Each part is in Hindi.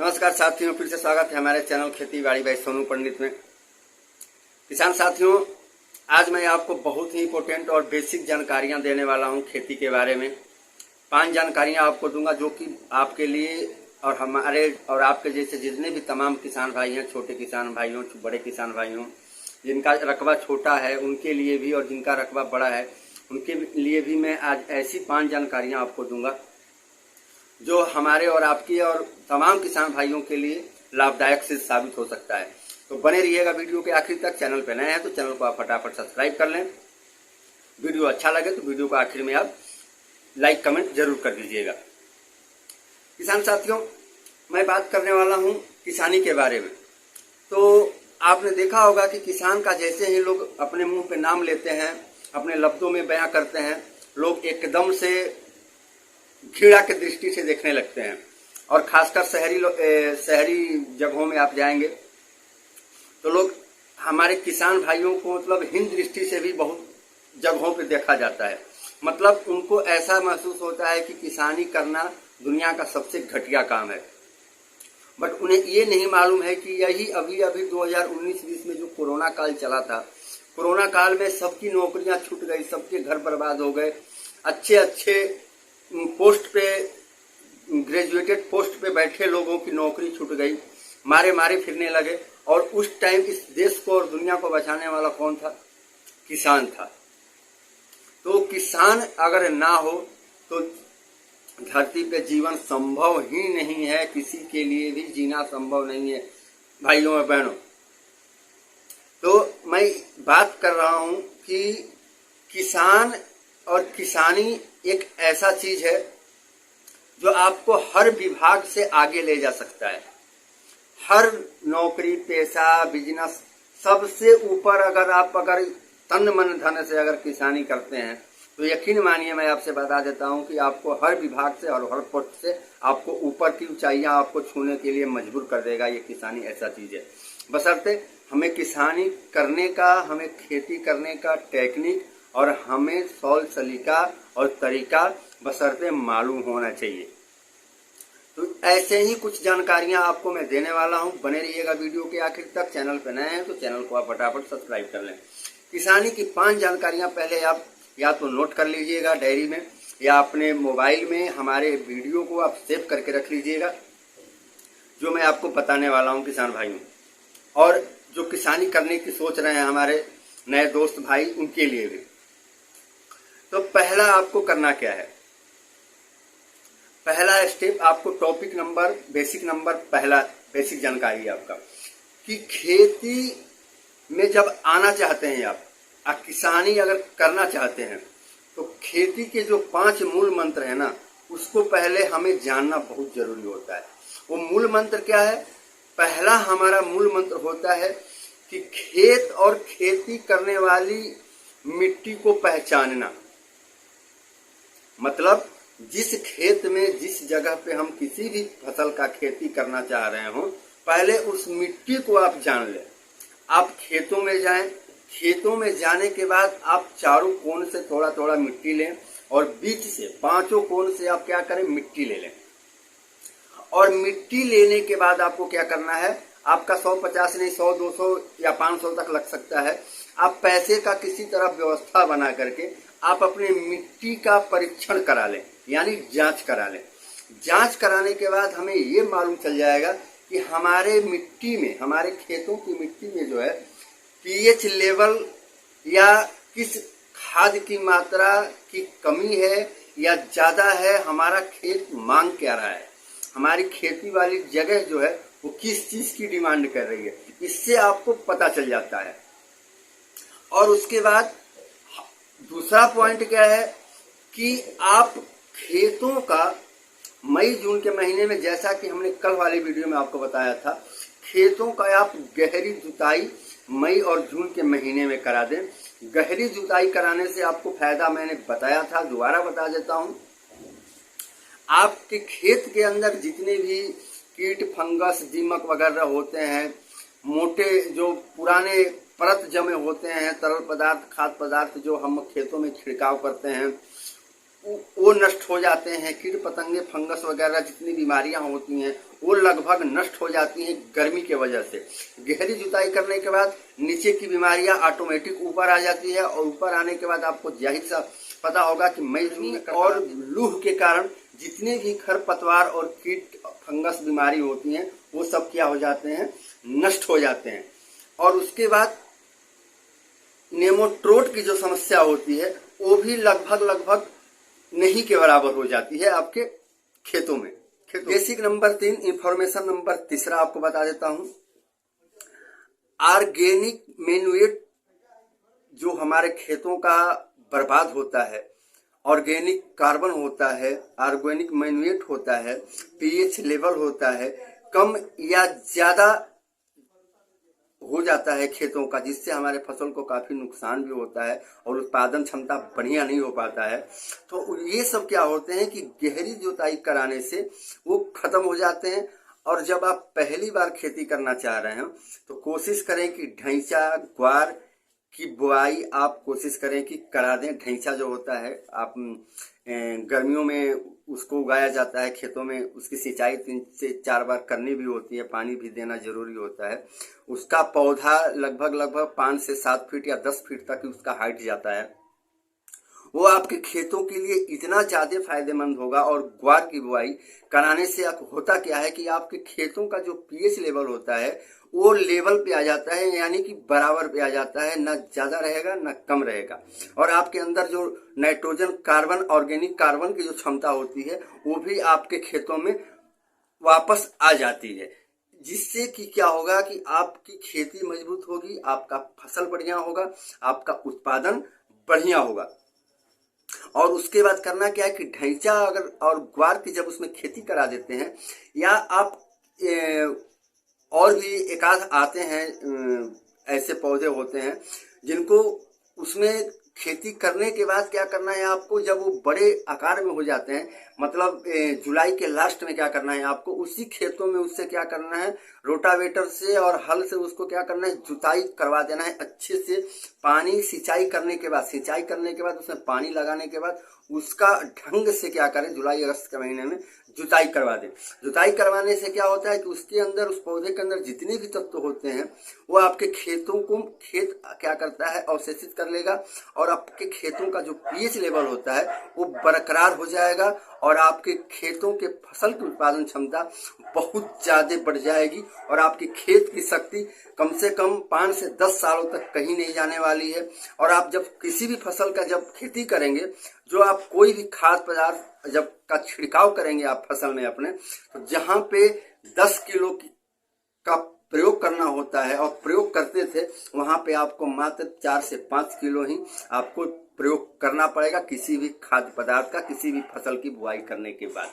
नमस्कार साथियों, फिर से स्वागत है हमारे चैनल खेती बाड़ी बाई सोनू पंडित में। किसान साथियों, आज मैं आपको बहुत ही इम्पोर्टेंट और बेसिक जानकारियां देने वाला हूं खेती के बारे में। 5 जानकारियां आपको दूंगा जो कि आपके लिए और हमारे और आपके जैसे जितने भी तमाम किसान भाई हैं, छोटे किसान भाई हों, बड़े किसान भाई हों, जिनका रकबा छोटा है उनके लिए भी और जिनका रकबा बड़ा है उनके लिए भी मैं आज ऐसी 5 जानकारियां आपको दूंगा जो हमारे और आपकी और तमाम किसान भाइयों के लिए लाभदायक से साबित हो सकता है। तो बने रहिएगा वीडियो के आखिर तक। चैनल पे नए हैं तो चैनल को आप फटाफट सब्सक्राइब कर लें। वीडियो अच्छा लगे तो वीडियो को आखिर में आप लाइक कमेंट जरूर कर दीजिएगा। किसान साथियों, मैं बात करने वाला हूं किसानी के बारे में। तो आपने देखा होगा कि किसान का जैसे ही लोग अपने मुंह पे नाम लेते हैं, अपने लफ्जों में बयां करते हैं, लोग एकदम से घृणा की दृष्टि से देखने लगते हैं। और खासकर शहरी जगहों में आप जाएंगे तो लोग हमारे किसान भाइयों को मतलब हीन दृष्टि से भी बहुत जगहों पे देखा जाता है। मतलब उनको ऐसा महसूस होता है कि किसानी करना दुनिया का सबसे घटिया काम है। बट उन्हें ये नहीं मालूम है कि यही अभी 2019-20 में जो कोरोना काल चला था, कोरोना काल में सबकी नौकरियां छूट गई, सबके घर बर्बाद हो गए, अच्छे पोस्ट पे, ग्रेजुएटेड पोस्ट पे बैठे लोगों की नौकरी छूट गई, मारे फिरने लगे। और उस टाइम इस देश को और दुनिया को बचाने वाला कौन था? किसान था। तो किसान अगर ना हो तो धरती पे जीवन संभव ही नहीं है, किसी के लिए भी जीना संभव नहीं है भाइयों और बहनों। तो मैं बात कर रहा हूं कि किसान और किसानी एक ऐसा चीज है जो आपको हर विभाग से आगे ले जा सकता है। हर नौकरी, पेशा, बिजनेस, सबसे ऊपर अगर तन मन धन से अगर किसानी करते हैं तो यकीन मानिए, मैं आपसे बता देता हूं कि आपको हर विभाग से और हर पोस्ट से आपको ऊपर की ऊंचाइयां आपको छूने के लिए मजबूर कर देगा। ये किसानी ऐसा चीज है। बशर्ते हमें किसानी करने का, हमें खेती करने का टेक्निक और हमें सौल सलीका और तरीका बशर्ते मालूम होना चाहिए। तो ऐसे ही कुछ जानकारियां आपको मैं देने वाला हूं। बने रहिएगा वीडियो के आखिर तक। चैनल पे नए हैं तो चैनल को आप फटाफट सब्सक्राइब कर लें। किसानी की 5 जानकारियां पहले आप या तो नोट कर लीजिएगा डायरी में या अपने मोबाइल में हमारे वीडियो को आप सेव करके रख लीजिएगा, जो मैं आपको बताने वाला हूं किसान भाइयों। और जो किसानी करने की सोच रहे हैं हमारे नए दोस्त भाई, उनके लिए भी। तो पहला आपको करना क्या है? पहला स्टेप आपको टॉपिक नंबर, बेसिक नंबर, पहला बेसिक जानकारी आपका कि खेती में जब आना चाहते हैं आप किसानी अगर करना चाहते हैं तो खेती के जो 5 मूल मंत्र है ना, उसको पहले हमें जानना बहुत जरूरी होता है। वो मूल मंत्र क्या है? पहला हमारा मूल मंत्र होता है कि खेत और खेती करने वाली मिट्टी को पहचानना। मतलब जिस खेत में, जिस जगह पे हम किसी भी फसल का खेती करना चाह रहे हो, पहले उस मिट्टी को आप जान लें। आप खेतों में जाएं, खेतों में जाने के बाद आप चारों कोण से थोड़ा थोड़ा मिट्टी लें और बीच से 5 कोण से आप क्या करें? मिट्टी ले लें। और मिट्टी लेने के बाद आपको क्या करना है? आपका 150 नहीं, 100, 200 या 500 तक लग सकता है। आप पैसे का किसी तरह व्यवस्था बना करके आप अपने मिट्टी का परीक्षण करा लें, यानी जांच करा लें। जांच कराने के बाद हमें ये मालूम चल जाएगा कि हमारे मिट्टी में, हमारे खेतों की मिट्टी में जो है पीएच लेवल या किस खाद की मात्रा की कमी है या ज्यादा है, हमारा खेत मांग क्या रहा है, हमारी खेती वाली जगह जो है वो किस चीज की डिमांड कर रही है, इससे आपको पता चल जाता है। और उसके बाद दूसरा पॉइंट क्या है कि आप खेतों का मई जून के महीने में, जैसा कि हमने कल वाली वीडियो में आपको बताया था, खेतों का आप गहरी जुताई मई और जून के महीने में करा दें। गहरी जुताई कराने से आपको फायदा मैंने बताया था, दोबारा बता देता हूं। आपके खेत के अंदर जितने भी कीट, फंगस, दीमक वगैरह होते हैं, मोटे जो पुराने परत जमे होते हैं, तरल पदार्थ, खाद्य पदार्थ जो हम खेतों में छिड़काव करते हैं, वो नष्ट हो जाते हैं। कीट पतंगे, फंगस वगैरह जितनी बीमारियां होती हैं वो लगभग नष्ट हो जाती हैं गर्मी के वजह से। गहरी जुताई करने के बाद नीचे की बीमारियां ऑटोमेटिक ऊपर आ जाती है, और ऊपर आने के बाद आपको जाहिर सा पता होगा कि मई जून और लूह के कारण जितने भी खरपतवार और कीट फंगस बीमारी होती हैं वो सब क्या हो जाते हैं, नष्ट हो जाते हैं। और उसके बाद नेमाटोड की जो समस्या होती है वो भी लगभग नहीं के बराबर हो जाती है आपके खेतों में। बेसिक नंबर 3, इंफॉर्मेशन नंबर तीसरा आपको बता देता हूं। ऑर्गेनिक मैन्यूएट जो हमारे खेतों का बर्बाद होता है, ऑर्गेनिक कार्बन होता है, ऑर्गेनिक मैन्यूएट होता है, पीएच लेवल होता है, कम या ज्यादा हो जाता है खेतों का, जिससे हमारे फसल को काफी नुकसान भी होता है और उत्पादन क्षमता बढ़िया नहीं हो पाता है। तो ये सब क्या होते हैं कि गहरी जुताई कराने से वो खत्म हो जाते हैं। और जब आप पहली बार खेती करना चाह रहे हैं तो कोशिश करें कि ढैंचा ग्वार की बुआई आप कोशिश करें कि करा दें। ढैंचा जो होता है आप गर्मियों में उसको उगाया जाता है खेतों में, उसकी सिंचाई 3 से 4 बार करनी भी होती है, पानी भी देना जरूरी होता है। उसका पौधा लगभग 5 से 7 फीट या 10 फीट तक उसका हाइट जाता है। वो आपके खेतों के लिए इतना ज्यादा फायदेमंद होगा। और ग्वार की बुआई कराने से होता क्या है कि आपके खेतों का जो पीएच लेवल होता है वो लेवल पे आ जाता है, यानी कि बराबर पे आ जाता है, ना ज्यादा रहेगा ना कम रहेगा। और आपके अंदर जो नाइट्रोजन कार्बन, ऑर्गेनिक कार्बन की जो क्षमता होती है वो भी आपके खेतों में वापस आ जाती है, जिससे कि क्या होगा कि आपकी खेती मजबूत होगी, आपका फसल बढ़िया होगा, आपका उत्पादन बढ़िया होगा। और उसके बाद करना क्या है कि ढैंचा अगर और ग्वार की जब उसमें खेती करा देते हैं, या आप और भी एक आध आते हैं ऐसे पौधे होते हैं जिनको उसमें खेती करने के बाद क्या करना है आपको, जब वो बड़े आकार में हो जाते हैं, मतलब जुलाई के लास्ट में क्या करना है आपको, उसी खेतों में उससे क्या करना है, रोटावेटर से और हल से उसको क्या करना है, जुताई करवा देना है अच्छे से। पानी सिंचाई करने के बाद उसमें पानी लगाने के बाद उसका ढंग से क्या करें, जुलाई अगस्त के महीने में जुताई करवा दें। जुताई करवाने से क्या होता है कि उसके अंदर, उस पौधे के अंदर जितने भी तत्व होते हैं वो आपके खेतों को खेत क्या करता है, अवशेषित कर लेगा, और आपके खेतों का जो पीएच लेवल होता है वो बरकरार हो जाएगा, और आपके खेतों के फसल की उत्पादन क्षमता बहुत ज्यादा बढ़ जाएगी, और आपकी खेत की शक्ति कम से कम 5 से 10 सालों तक कहीं नहीं जाने वाली है। और आप जब किसी भी फसल का जब खेती करेंगे, जो आप कोई भी खाद्य पदार्थ जब का छिड़काव करेंगे आप फसल में अपने, तो जहां पे 10 किलो का प्रयोग करना होता है और प्रयोग करते थे, वहां पे आपको मात्र 4 से 5 किलो ही आपको प्रयोग करना पड़ेगा किसी भी खाद्य पदार्थ का, किसी भी फसल की बुआई करने के बाद।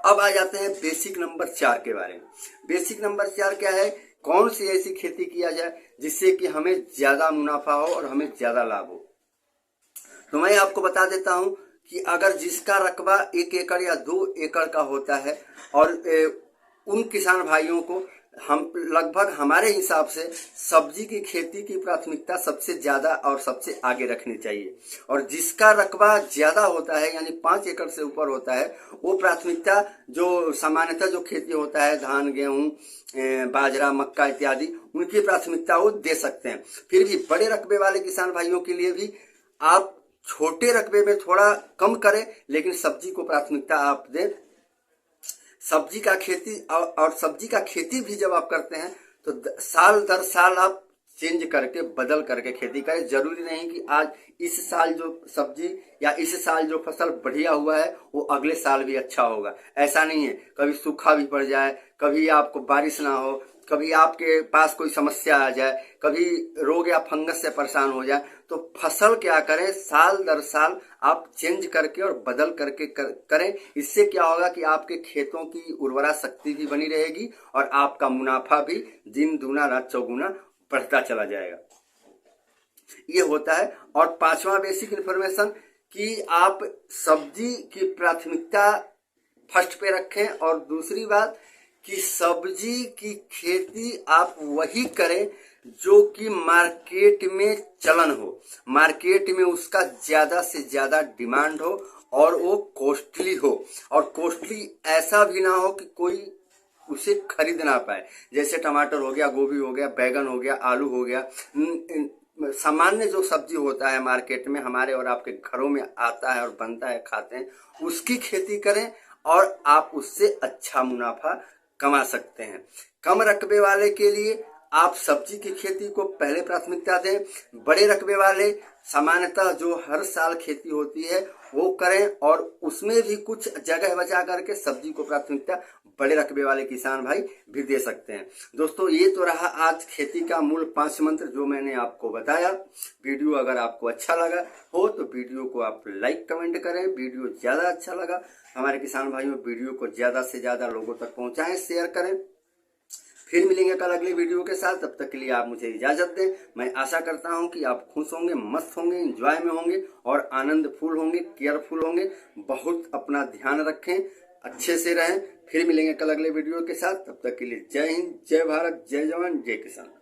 अब आ जाते हैं बेसिक नंबर 4 के बारे में। बेसिक नंबर 4 क्या है, कौन सी ऐसी खेती किया जाए जिससे कि हमें ज्यादा मुनाफा हो और हमें ज्यादा लाभ हो। तो मैं आपको बता देता हूं कि अगर जिसका रकबा 1 एकड़ या 2 एकड़ का होता है, और उन किसान भाइयों को हम लगभग हमारे हिसाब से सब्जी की खेती की प्राथमिकता सबसे ज्यादा और सबसे आगे रखनी चाहिए। और जिसका रकबा ज्यादा होता है, यानी 5 एकड़ से ऊपर होता है, वो प्राथमिकता जो सामान्यतः जो खेती होता है, धान गेहूं बाजरा मक्का इत्यादि, उनकी प्राथमिकता वो दे सकते हैं। फिर भी बड़े रकबे वाले किसान भाइयों के लिए भी आप छोटे रकबे में थोड़ा कम करें, लेकिन सब्जी को प्राथमिकता आप दें। सब्जी का खेती और सब्जी का खेती भी जब आप करते हैं तो साल दर साल आप चेंज करके, बदल करके खेती करें। जरूरी नहीं कि आज इस साल जो सब्जी या इस साल जो फसल बढ़िया हुआ है वो अगले साल भी अच्छा होगा, ऐसा नहीं है। कभी सूखा भी पड़ जाए, कभी आपको बारिश ना हो, कभी आपके पास कोई समस्या आ जाए, कभी रोग या फंगस से परेशान हो जाए, तो फसल क्या करें, साल दर साल आप चेंज करके और बदल करके करें। इससे क्या होगा कि आपके खेतों की उर्वरा शक्ति भी बनी रहेगी और आपका मुनाफा भी दिन दूना रात चौगुना बढ़ता चला जाएगा। ये होता है। और 5वां बेसिक इन्फॉर्मेशन कि आप सब्जी की प्राथमिकता फर्स्ट पे रखें। और दूसरी बात कि सब्जी की खेती आप वही करें जो कि मार्केट में चलन हो, मार्केट में उसका ज्यादा से ज्यादा डिमांड हो और वो कॉस्टली हो, और कॉस्टली ऐसा भी ना हो कि कोई उसे खरीद ना पाए। जैसे टमाटर हो गया, गोभी हो गया, बैगन हो गया, आलू हो गया, सामान्य जो सब्जी होता है मार्केट में हमारे और आपके घरों में आता है और बनता है, खाते हैं, उसकी खेती करें और आप उससे अच्छा मुनाफा कमा सकते हैं। कम रकबे वाले के लिए आप सब्जी की खेती को पहले प्राथमिकता दें। बड़े रकबे वाले सामान्यतः जो हर साल खेती होती है वो करें, और उसमें भी कुछ जगह बचा करके सब्जी को प्राथमिकता बड़े रकबे वाले किसान भाई भी दे सकते हैं। दोस्तों, ये तो रहा आज खेती का मूल 5 मंत्र जो मैंने आपको बताया। वीडियो अगर आपको अच्छा लगा हो तो वीडियो को आप लाइक कमेंट करें। वीडियो ज्यादा अच्छा लगा हमारे किसान भाइयों, वीडियो को ज्यादा से ज्यादा लोगों तक पहुंचाएं, शेयर करें। फिर मिलेंगे कल अगले वीडियो के साथ, तब तक के लिए आप मुझे इजाजत दें। मैं आशा करता हूं कि आप खुश होंगे, मस्त होंगे, एंजॉय में होंगे और आनंदफुल होंगे, केयरफुल होंगे। बहुत अपना ध्यान रखें, अच्छे से रहें। फिर मिलेंगे कल अगले वीडियो के साथ, तब तक के लिए जय हिंद, जय भारत, जय जवान, जय किसान।